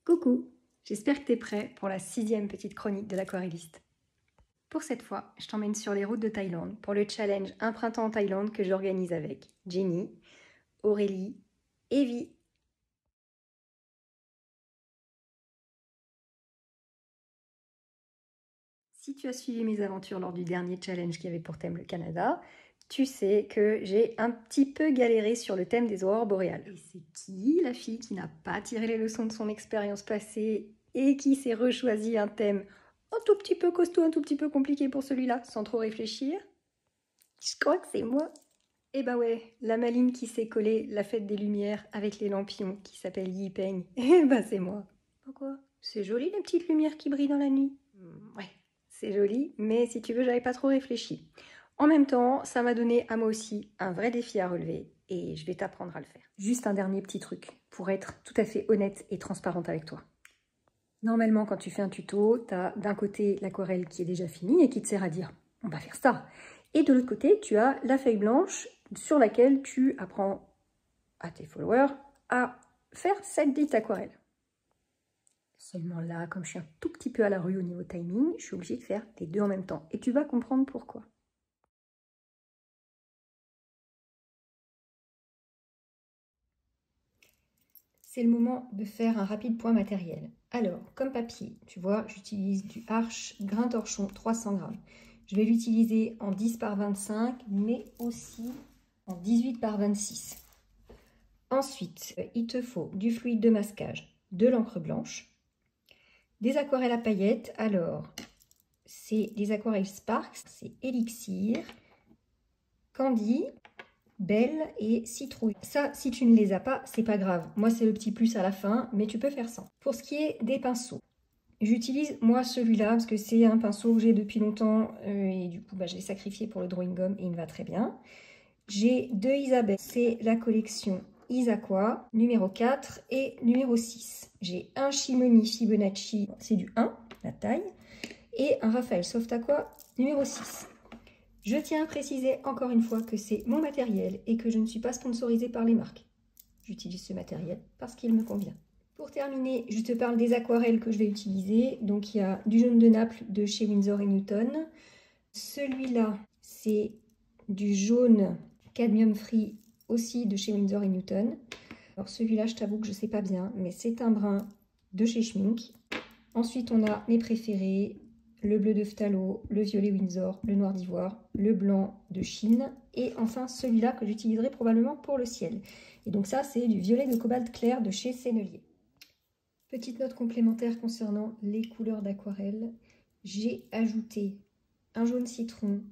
Coucou, j'espère que tu es prêt pour la 6e petite chronique de l'aquarelliste. Pour cette fois, je t'emmène sur les routes de Thaïlande pour le challenge Un printemps en Thaïlande que j'organise avec Jenny, Aurélie et Vi. Si tu as suivi mes aventures lors du dernier challenge qui avait pour thème le Canada, tu sais que j'ai un petit peu galéré sur le thème des aurores boréales. Et c'est qui la fille qui n'a pas tiré les leçons de son expérience passée et qui s'est rechoisi un thème un tout petit peu costaud, un tout petit peu compliqué pour celui-là, sans trop réfléchir? Je crois que c'est moi. Eh ben ouais, la maline qui s'est collée la fête des lumières avec les lampions qui s'appelle Yi Peng. Eh ben c'est moi. Pourquoi? C'est joli les petites lumières qui brillent dans la nuit. Ouais, c'est joli, mais si tu veux, j'avais pas trop réfléchi. En même temps, ça m'a donné à moi aussi un vrai défi à relever et je vais t'apprendre à le faire. Juste un dernier petit truc pour être tout à fait honnête et transparente avec toi. Normalement, quand tu fais un tuto, tu as d'un côté l'aquarelle qui est déjà finie et qui te sert à dire on va faire ça. Et de l'autre côté, tu as la feuille blanche sur laquelle tu apprends à tes followers à faire cette dite aquarelle. Seulement là, comme je suis un tout petit peu à la rue au niveau timing, je suis obligée de faire les deux en même temps. Et tu vas comprendre pourquoi. C'est le moment de faire un rapide point matériel. Alors, comme papier, tu vois, j'utilise du Arches grain torchon 300 g. Je vais l'utiliser en 10 par 25, mais aussi en 18 par 26. Ensuite, il te faut du fluide de masquage, de l'encre blanche, des aquarelles à paillettes. Alors, c'est des aquarelles Sparks, c'est Elixir, Candy, Belle et Citrouille. Ça, si tu ne les as pas, c'est pas grave. Moi, c'est le petit plus à la fin, mais tu peux faire sans. Pour ce qui est des pinceaux, j'utilise moi celui-là parce que c'est un pinceau que j'ai depuis longtemps et du coup, je l'ai sacrifié pour le drawing gum et il me va très bien. J'ai deux Isabelle, c'est la collection Isaqua, numéro 4 et numéro 6. J'ai un Chimoni Fibonacci, c'est du 1, la taille, et un Raphaël Soft Aqua, numéro 6. Je tiens à préciser encore une fois que c'est mon matériel et que je ne suis pas sponsorisée par les marques. J'utilise ce matériel parce qu'il me convient. Pour terminer, je te parle des aquarelles que je vais utiliser. Donc il y a du jaune de Naples de chez Winsor & Newton. Celui-là, c'est du jaune cadmium free aussi de chez Winsor & Newton. Alors celui-là, je t'avoue que je ne sais pas bien, mais c'est un brun de chez Schmink. Ensuite, on a mes préférés. Le bleu de phthalo, le violet Windsor, le noir d'ivoire, le blanc de Chine et enfin celui-là que j'utiliserai probablement pour le ciel. Et donc ça, c'est du violet de cobalt clair de chez Sennelier. Petite note complémentaire concernant les couleurs d'aquarelle. J'ai ajouté un jaune citron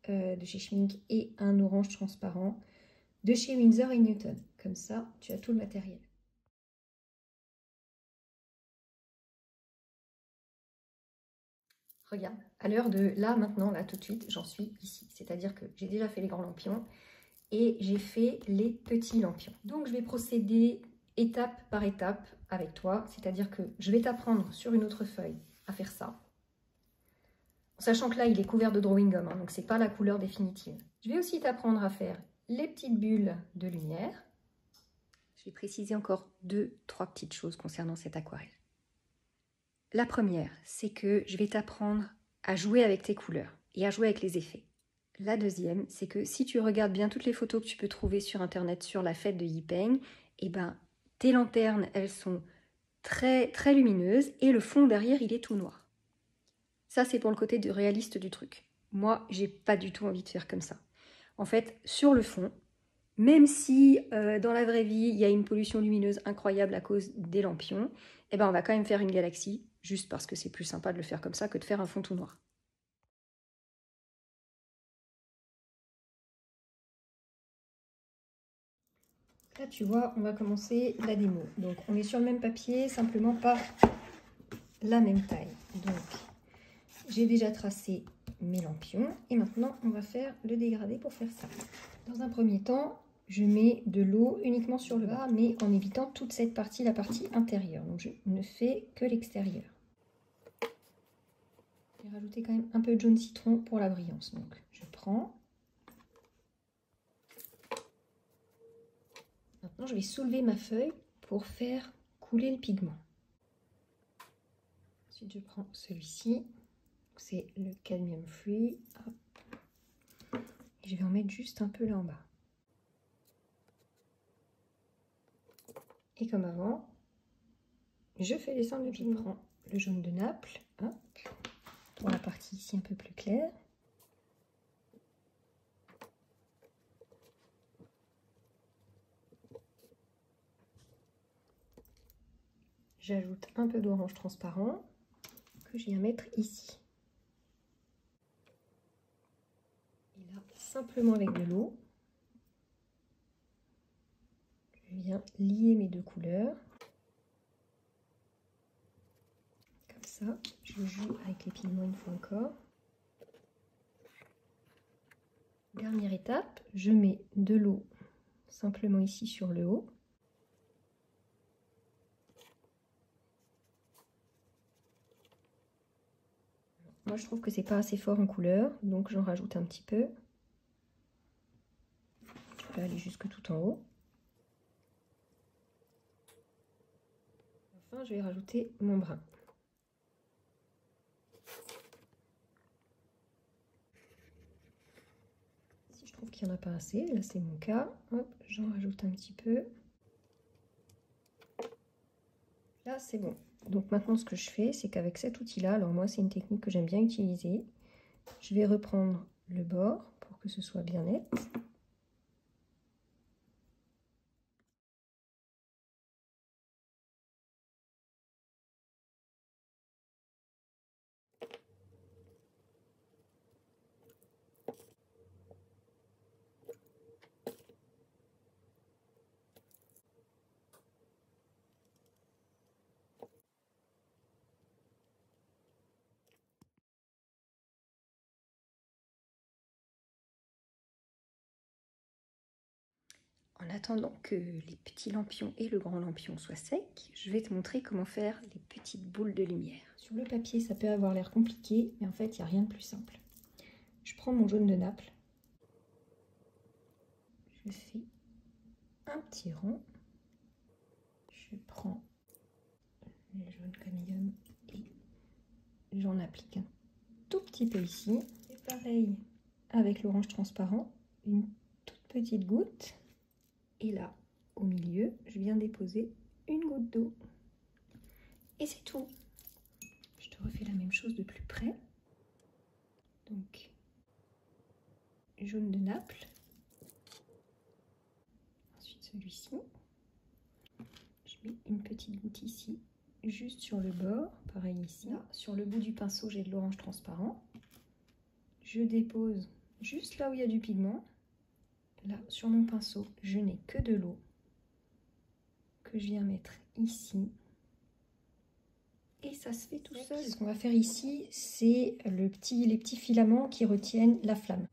de chez Schmink et un orange transparent de chez Winsor & Newton. Comme ça, tu as tout le matériel. Regarde, à l'heure de là, maintenant, là, tout de suite, j'en suis ici. C'est-à-dire que j'ai déjà fait les grands lampions et j'ai fait les petits lampions. Donc, je vais procéder étape par étape avec toi. C'est-à-dire que je vais t'apprendre sur une autre feuille à faire ça. Sachant que là, il est couvert de drawing gum, hein, donc c'est pas la couleur définitive. Je vais aussi t'apprendre à faire les petites bulles de lumière. Je vais préciser encore 2-3 petites choses concernant cette aquarelle. La première, c'est que je vais t'apprendre à jouer avec tes couleurs et à jouer avec les effets. La deuxième, c'est que si tu regardes bien toutes les photos que tu peux trouver sur internet sur la fête de Yi Peng, eh ben, tes lanternes, elles sont très très lumineuses et le fond derrière, il est tout noir. Ça, c'est pour le côté de réaliste du truc. Moi, j'ai pas du tout envie de faire comme ça. En fait, sur le fond, même si dans la vraie vie, il y a une pollution lumineuse incroyable à cause des lampions, eh ben, on va quand même faire une galaxie, juste parce que c'est plus sympa de le faire comme ça que de faire un fond tout noir. Là, tu vois, on va commencer la démo. Donc, on est sur le même papier, simplement pas la même taille. Donc, j'ai déjà tracé mes lampions. Et maintenant, on va faire le dégradé pour faire ça. Dans un premier temps, je mets de l'eau uniquement sur le bas, mais en évitant toute cette partie, la partie intérieure. Donc, je ne fais que l'extérieur. Je vais rajouter quand même un peu de jaune citron pour la brillance. Donc, je prends. Maintenant, je vais soulever ma feuille pour faire couler le pigment. Ensuite, je prends celui-ci. C'est le cadmium free. Hop. Et je vais en mettre juste un peu là en bas. Et comme avant, je fais descendre le pigment. Je prends le jaune de Naples. Hop. Pour la partie ici un peu plus claire. J'ajoute un peu d'orange transparent que je viens mettre ici. Et là, simplement avec de l'eau, je viens lier mes deux couleurs. Comme ça, je joue avec les pigments une fois encore. Dernière étape, je mets de l'eau simplement ici sur le haut. Moi, je trouve que c'est pas assez fort en couleur, donc j'en rajoute un petit peu. Je peux aller jusque tout en haut. Enfin, je vais rajouter mon brun. Si je trouve qu'il n'y en a pas assez, là c'est mon cas, hop, j'en rajoute un petit peu. Là, c'est bon. Donc maintenant, ce que je fais, c'est qu'avec cet outil-là, alors moi, c'est une technique que j'aime bien utiliser. Je vais reprendre le bord pour que ce soit bien net. En attendant que les petits lampions et le grand lampion soient secs, je vais te montrer comment faire les petites boules de lumière. Sur le papier, ça peut avoir l'air compliqué, mais en fait, il n'y a rien de plus simple. Je prends mon jaune de Naples, je fais un petit rond, je prends le jaune cadmium et j'en applique un tout petit peu ici. C'est pareil avec l'orange transparent, une toute petite goutte. Et là, au milieu, je viens déposer une goutte d'eau. Et c'est tout. Je te refais la même chose de plus près. Donc, jaune de Naples. Ensuite, celui-ci. Je mets une petite goutte ici, juste sur le bord. Pareil ici. Là, sur le bout du pinceau, j'ai de l'orange transparent. Je dépose juste là où il y a du pigment. Là, sur mon pinceau, je n'ai que de l'eau que je viens mettre ici. Et ça se fait tout seul. Ce qu'on va faire ici, c'est les petits filaments qui retiennent la flamme.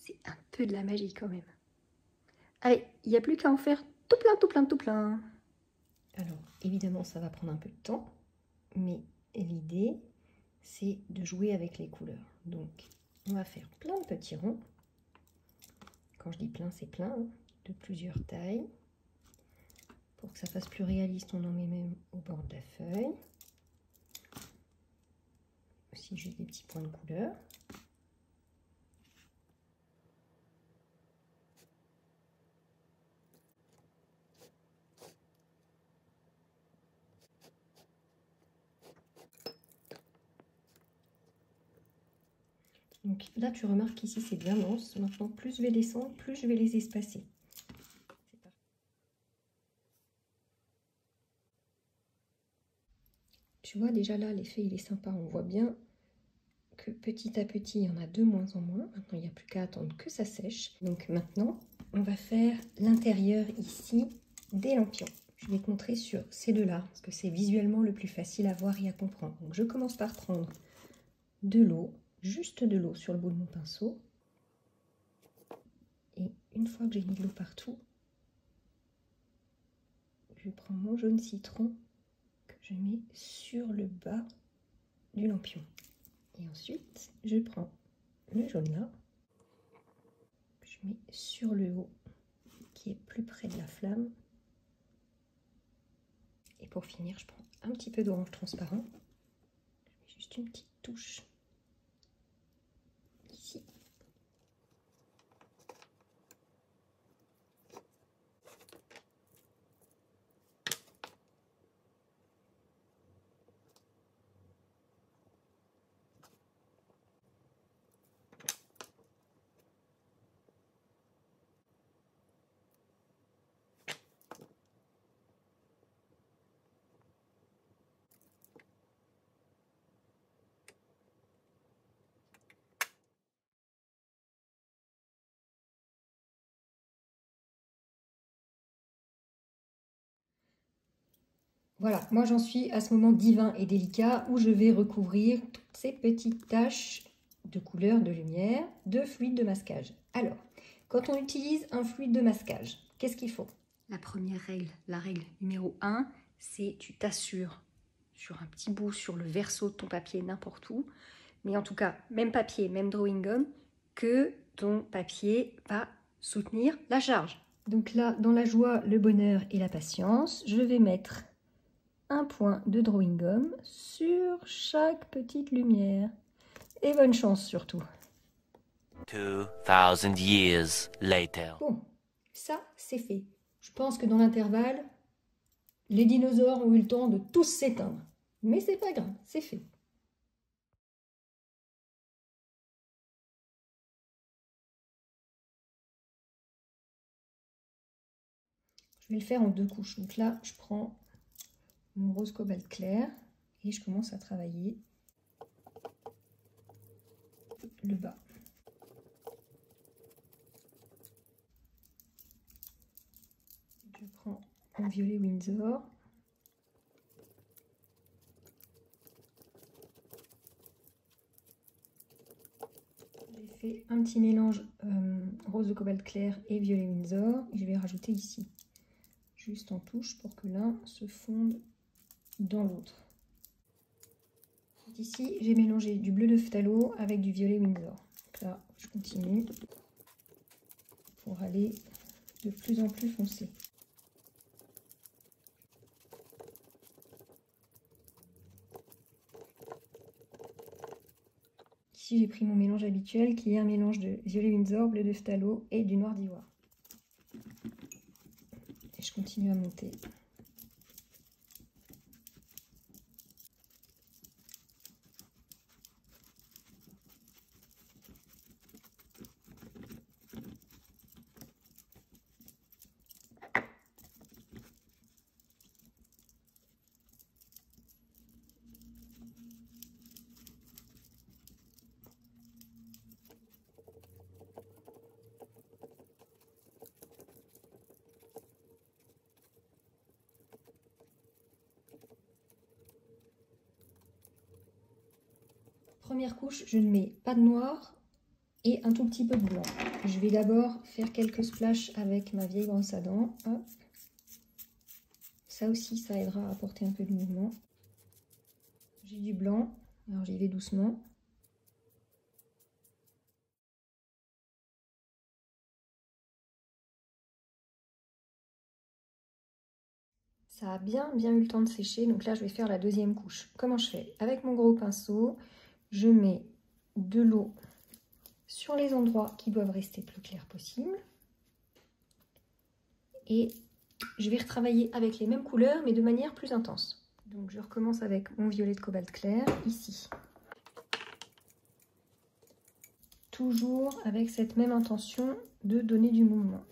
C'est un peu de la magie quand même. Allez, il n'y a plus qu'à en faire tout plein, tout plein, tout plein. Alors, évidemment, ça va prendre un peu de temps, mais l'idée, c'est de jouer avec les couleurs. Donc, on va faire plein de petits ronds. Quand je dis plein, c'est plein, hein, de plusieurs tailles. Pour que ça fasse plus réaliste, on en met même au bord de la feuille. Aussi, juste des petits points de couleur. Donc là, tu remarques qu'ici, c'est bien dense. Maintenant, plus je vais descendre, plus je vais les espacer. Tu vois, déjà là, l'effet, il est sympa. On voit bien que petit à petit, il y en a de moins en moins. Maintenant, il n'y a plus qu'à attendre que ça sèche. Donc maintenant, on va faire l'intérieur ici des lampions. Je vais te montrer sur ces deux-là, parce que c'est visuellement le plus facile à voir et à comprendre. Donc je commence par prendre de l'eau, juste de l'eau sur le bout de mon pinceau. Et une fois que j'ai mis de l'eau partout, je prends mon jaune citron que je mets sur le bas du lampion. Et ensuite, je prends le jaune là, que je mets sur le haut, qui est plus près de la flamme. Et pour finir, je prends un petit peu d'orange transparent. Je mets juste une petite touche ici. Voilà, moi j'en suis à ce moment divin et délicat où je vais recouvrir toutes ces petites taches de couleur, de lumière, de fluide de masquage. Alors, quand on utilise un fluide de masquage, qu'est-ce qu'il faut? La première règle, la règle numéro 1, c'est tu t'assures sur un petit bout, sur le verso de ton papier, n'importe où, mais en tout cas, même papier, même drawing gum, que ton papier va soutenir la charge. Donc là, dans la joie, le bonheur et la patience, je vais mettre un point de drawing gum sur chaque petite lumière. Et bonne chance surtout. 2000 years later. Bon, ça c'est fait. Je pense que dans l'intervalle, les dinosaures ont eu le temps de tous s'éteindre. Mais c'est pas grave, c'est fait. Je vais le faire en 2 couches. Donc là, je prends mon rose cobalt clair et je commence à travailler le bas. Je prends mon violet Winsor. J'ai fait un petit mélange rose de cobalt clair et violet Winsor. Et je vais rajouter ici, juste en touche pour que l'un se fonde dans l'autre. Ici, j'ai mélangé du bleu de phthalo avec du violet Winsor. Donc là, je continue pour aller de plus en plus foncé. Ici, j'ai pris mon mélange habituel qui est un mélange de violet Winsor, bleu de phthalo et du noir d'ivoire. Et je continue à monter. Première couche, je ne mets pas de noir et un tout petit peu de blanc. Je vais d'abord faire quelques splashes avec ma vieille brosse à dents. Hop. Ça aussi, ça aidera à apporter un peu de mouvement. J'ai du blanc, alors j'y vais doucement. Ça a bien eu le temps de sécher, donc là je vais faire la deuxième couche. Comment je fais? Avec mon gros pinceau, je mets de l'eau sur les endroits qui doivent rester plus clairs possible. Et je vais retravailler avec les mêmes couleurs, mais de manière plus intense. Donc je recommence avec mon violet de cobalt clair, ici. Toujours avec cette même intention de donner du mouvement.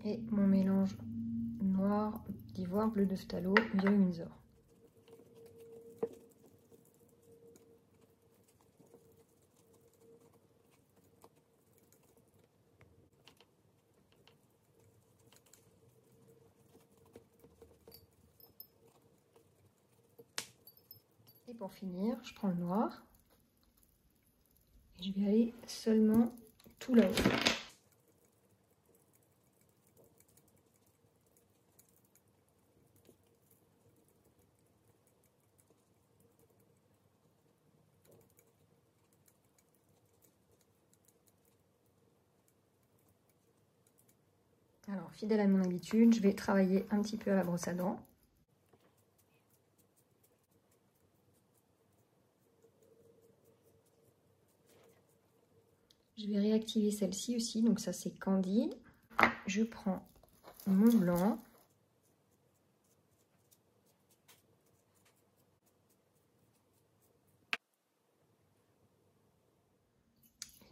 Et mon mélange noir Ivoire, bleu de phthalo, violet Windsor. Et pour finir, je prends le noir. Et je vais aller seulement tout là-haut. Alors, fidèle à mon habitude, je vais travailler un petit peu à la brosse à dents. Je vais réactiver celle-ci aussi, donc ça c'est Candy. Je prends mon blanc.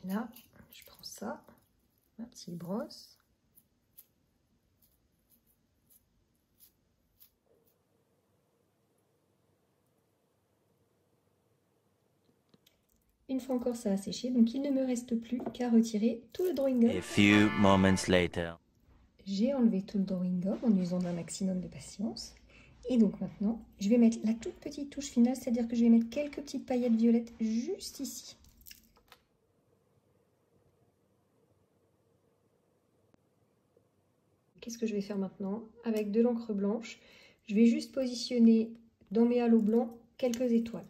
Et là, je prends ça, ma petite brosse. Une fois encore, ça a séché, donc il ne me reste plus qu'à retirer tout le drawing gum. A few moments later. J'ai enlevé tout le drawing gum en usant d'un maximum de patience. Et donc maintenant, je vais mettre la toute petite touche finale, c'est-à-dire que je vais mettre quelques petites paillettes violettes juste ici. Qu'est-ce que je vais faire maintenant? Avec de l'encre blanche, je vais juste positionner dans mes halos blancs quelques étoiles.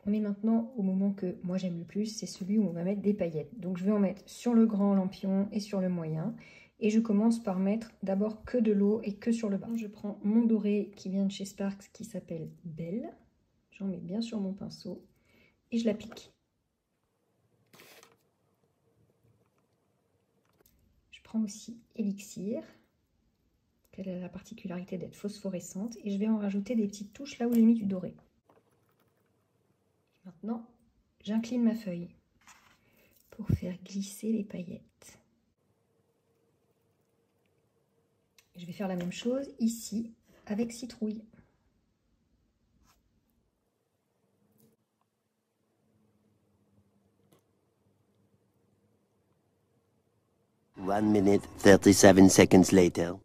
On est maintenant au moment que moi j'aime le plus, c'est celui où on va mettre des paillettes. Donc je vais en mettre sur le grand lampion et sur le moyen. Et je commence par mettre d'abord que de l'eau et que sur le bas. Je prends mon doré qui vient de chez Sparks qui s'appelle Belle. J'en mets bien sur mon pinceau et je l'applique. Je prends aussi Elixir, qu'elle a la particularité d'être phosphorescente. Et je vais en rajouter des petites touches là où j'ai mis du doré. Maintenant, j'incline ma feuille pour faire glisser les paillettes. Je vais faire la même chose ici avec citrouille. One minute, 37 seconds later.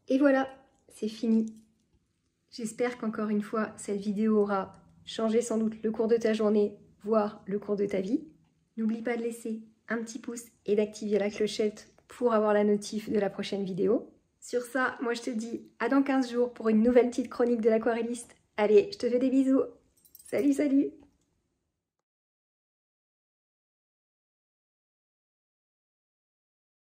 Et voilà, c'est fini. J'espère qu'encore une fois, cette vidéo aura changé sans doute le cours de ta journée, voire le cours de ta vie. N'oublie pas de laisser un petit pouce et d'activer la clochette pour avoir la notif de la prochaine vidéo. Sur ça, moi je te dis à dans 15 jours pour une nouvelle petite chronique de l'aquarelliste. Allez, je te fais des bisous. Salut, salut!